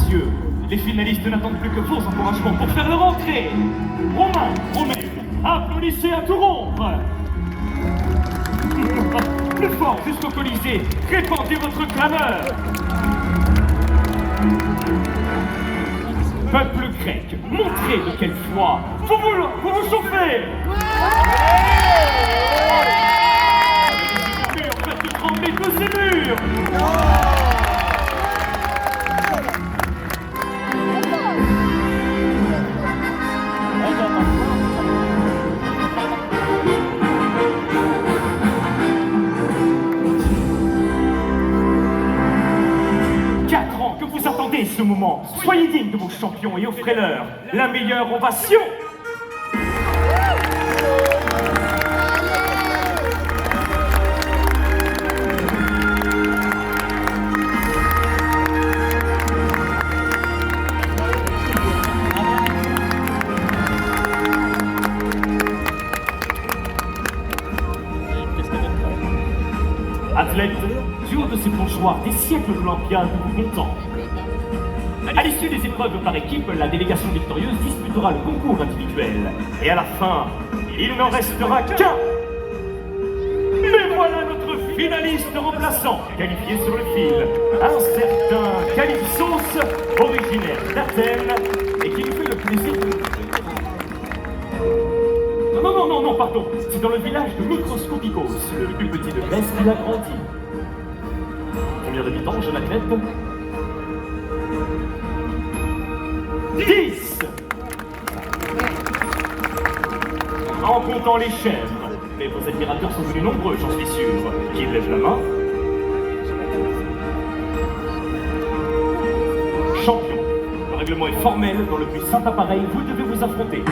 messieurs, les finalistes n'attendent plus que vos encouragements pour faire leur entrée. Romain, Romaine, applaudissez à tout rompre. Plus fort jusqu'au Colisée, répandez votre clameur. Peuple grec, montrez de quelle foi vous vous chauffez. Faites trembler tous ces murs. 4 ans que vous attendez ce moment. Soyez dignes de vos champions et offrez-leur la meilleure ovation. Athlète, du haut de ces plongeoirs, des siècles d'Olympiade vous contemplent. À l'issue des épreuves par équipe, la délégation victorieuse disputera le concours individuel. Et à la fin, il n'en restera qu'un. Mais voilà notre finaliste remplaçant, qualifié sur le fil. Un certain Calypsos, originaire d'Athènes, et qui nous fait le plaisir de... Non, pardon. C'est dans le village de Microscopicos, le plus petit de Grèce, qu'il a grandi. Combien d'habitants, jeune athlète? 10. En comptant les chèvres. Mais vos admirateurs sont venus nombreux, j'en suis sûr. Qui lève la main? Champion. Le règlement est formel. Dans le plus simple appareil, vous devez vous affronter.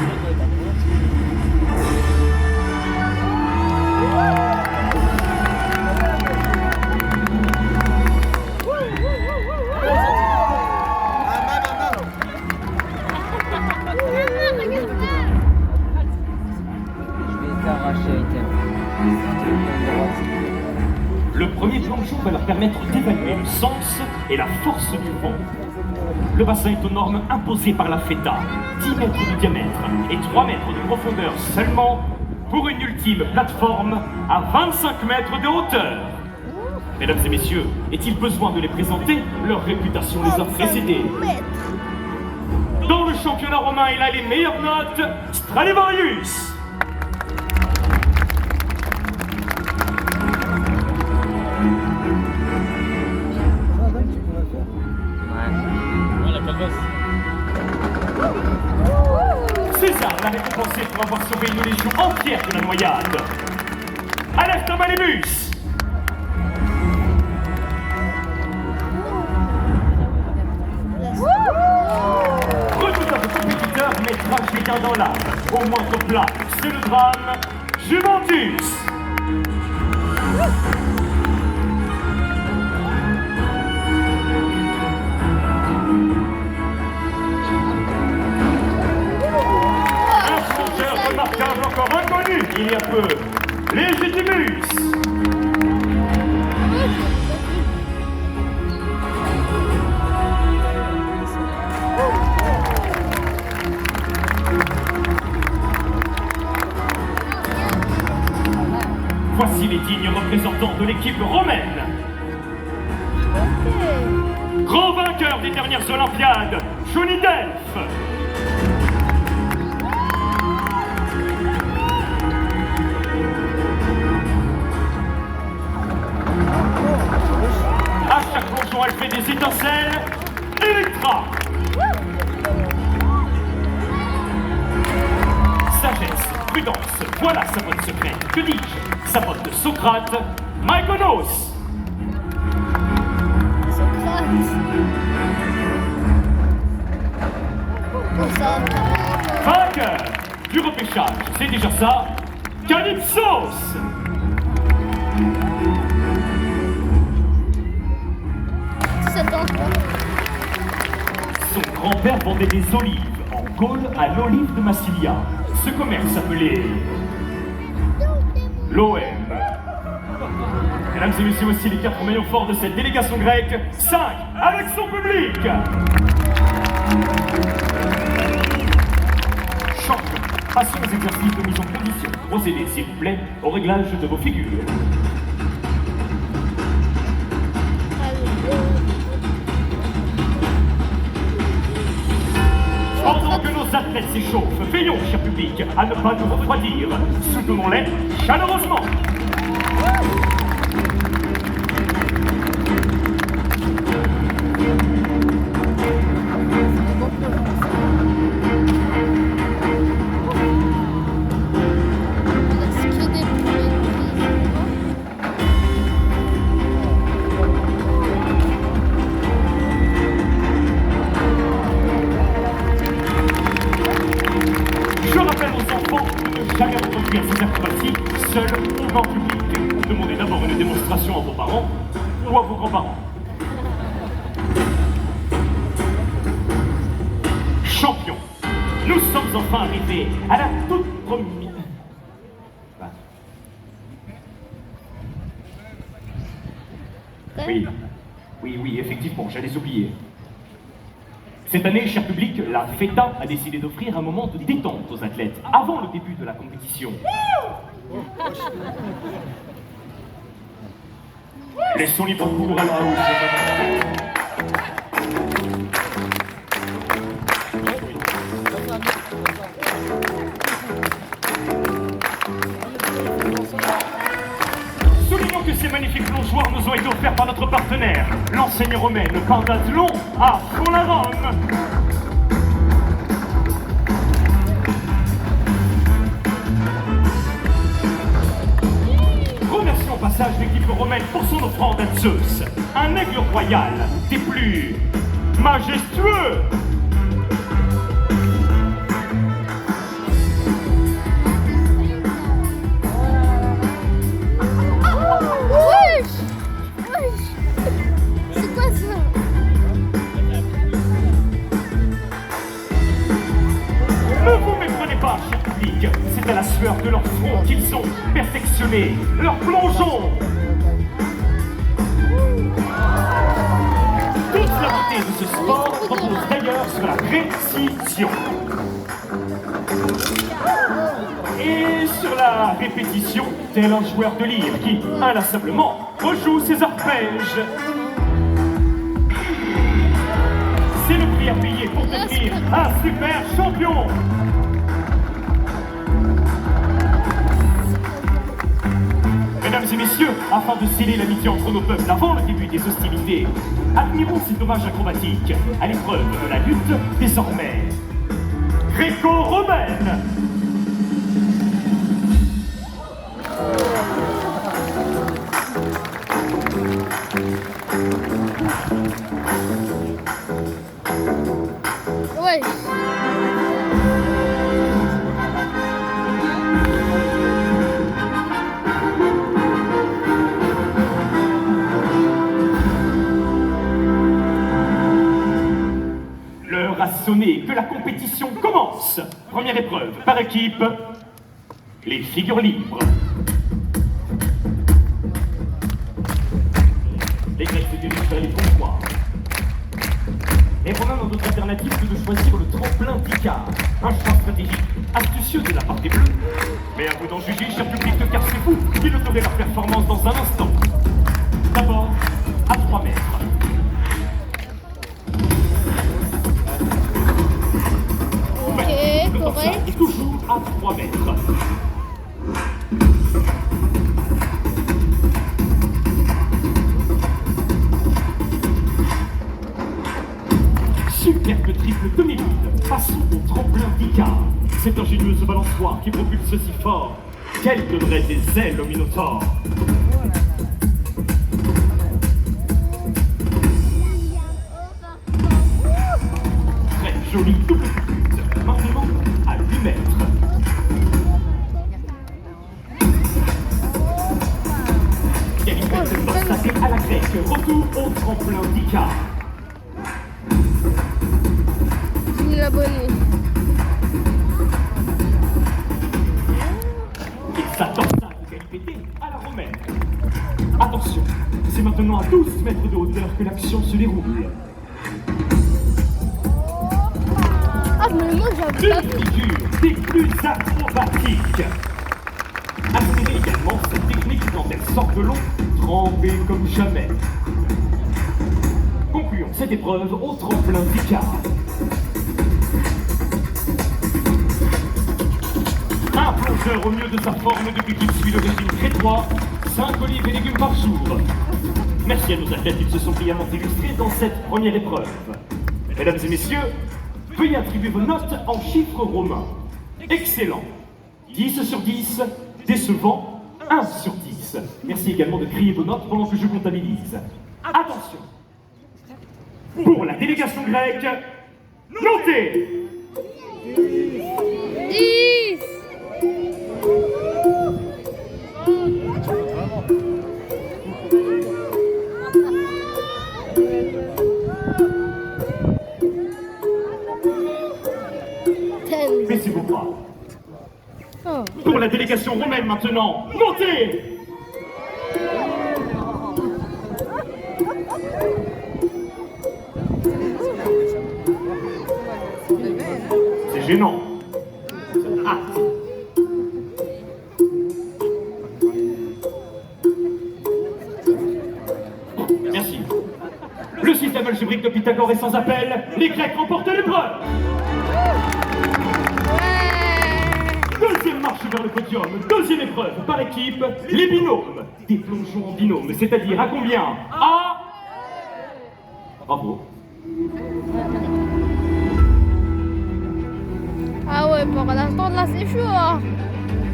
Le premier plongeon va leur permettre d'évaluer le sens et la force du vent. Le bassin est aux normes imposées par la FETA, 10 mètres de diamètre et 3 mètres de profondeur seulement, pour une ultime plateforme à 25 mètres de hauteur. Mesdames et messieurs, est-il besoin de les présenter? Leur réputation les a précédés. Dans le championnat romain, il a les meilleures notes, Stradivarius. César l'a récompensé pour avoir sauvé une légion entière de la noyade. Alerte à Malébus. Redoutable compétiteur, mais tragédien dans l'âme. Au moindre plat, c'est le drame. Juventus. Remarquable encore inconnu il y a peu, Légitimus. Voici les dignes représentants de l'équipe romaine. Grand vainqueur des dernières Olympiades, Johnny Depp. À chaque plongeon, elle fait des étincelles. Electra. Sagesse, prudence, voilà sa botte secrète. Que dis-je? Sa botte de Socrate, Mykonos. Vainqueur du repêchage, c'est déjà ça. Calypsos. Son grand-père vendait des olives en Gaule à l'olive de Massilia. Ce commerce s'appelait l'OM. Mesdames et messieurs, aussi les 4 maillons forts de cette délégation grecque. 5 avec son public. Champion, passons aux exercices de mise en condition. Procédez, s'il vous plaît, au réglage de vos figures. Pendant que nos athlètes s'échauffent, veillons, cher public, à ne pas nous refroidir. Soutenons-les chaleureusement. Je rappelle aux enfants de ne jamais reproduire ces acrobaties seuls ou grand public. Demandez d'abord une démonstration à vos parents ou à vos grands-parents. Champion, nous sommes enfin arrivés à la toute première... Oui, effectivement, j'allais oublier. Cette année, cher public, la FETA a décidé d'offrir un moment de détente aux athlètes avant le début de la compétition. Laissons libre cours à la hausse. Soulignons que ces magnifiques plongeoirs nous ont été offerts par notre partenaire, l'enseigne romaine Pentathlon à Font-la-Rome. Remercions au passage l'équipe romaine pour son offrande à Zeus, un aigle royal des plus majestueux. C'est à la sueur de leur front qu'ils ont perfectionné leur plongeon. Toute la beauté de ce sport repose d'ailleurs sur la précision. Et sur la répétition, tel un joueur de lyre qui, inlassablement, rejoue ses arpèges. C'est le prix à payer pour devenir un super champion. Mesdames et messieurs, afin de sceller l'amitié entre nos peuples avant le début des hostilités, admirons cet hommage acrobatique à l'épreuve de la lutte désormais gréco-romaine. Ouais. L'heure a sonné, que la compétition commence. Première épreuve, par équipe, les figures libres. Les Grecs se dirigent vers les comptoirs. Les Romains n'ont d'autre alternative que de choisir le tremplin d'Icare, un choix stratégique astucieux de la part des Bleus. Mais à vous d'en juger, cher public, car c'est vous qui noterez leur performance dans un instant. D'abord, à 3 mètres. Ok, correct. Et toujours à 3 mètres. Superbe triple demi-vide. Passons au tremplin d'Icare. Cette ingénieuse balançoire qui propulse si fort qu'elle donnerait des ailes au Minotaure. Très jolie double culbute. Maintenant à 8 mètres. Galipette constatée à la grecque. Retour au tremplin d'Icare. Abonné. Et sa dorsale de galipété à la romaine. Attention, c'est maintenant à 12 mètres de hauteur que l'action se déroule. Une figure des plus acrobatiques. Admirez également cette technique quand elle sort de l'eau, trempée comme jamais. Concluons cette épreuve au tremplin d'Icare. Un plongeur au mieux de sa forme depuis qu'il suit le régime crétois, 5 olives et légumes par jour. Merci à nos athlètes, ils se sont brillamment illustrés dans cette première épreuve. Mesdames et messieurs, veuillez attribuer vos notes en chiffres romains. Excellent. 10 sur 10. Décevant. 1 sur 10. Merci également de crier vos notes pendant que je comptabilise. Attention. Pour la délégation grecque, notez 10. Baissez vos bras. Oh. Pour la délégation romaine maintenant, notez C'est gênant. Ah. Merci. Le système algébrique de Pythagore est sans appel. Les Grecs remportent l'épreuve. Deuxième marche vers le podium, deuxième épreuve par équipe, les binômes. Des plongeons en binôme, c'est-à-dire à combien? À... Bravo. Ah ouais, pour l'instant là c'est chaud. Hein.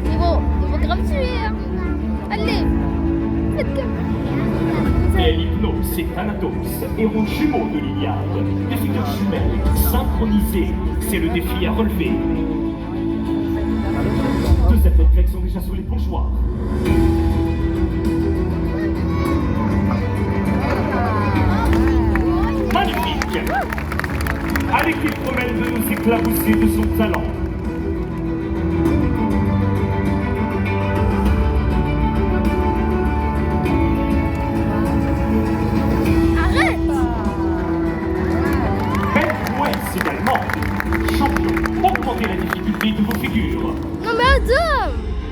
Ils vont grave tuer. Hein. Allez, faites que. Et l'hypnose, c'est Thanatos, héros jumeau de l'Iliade. Des figures jumelles, synchronisées, c'est le défi à relever. Deux athlètes grecs sont déjà sur les plongeoires. Magnifique! À l'équipe romaine de nous éclabousser de son talent.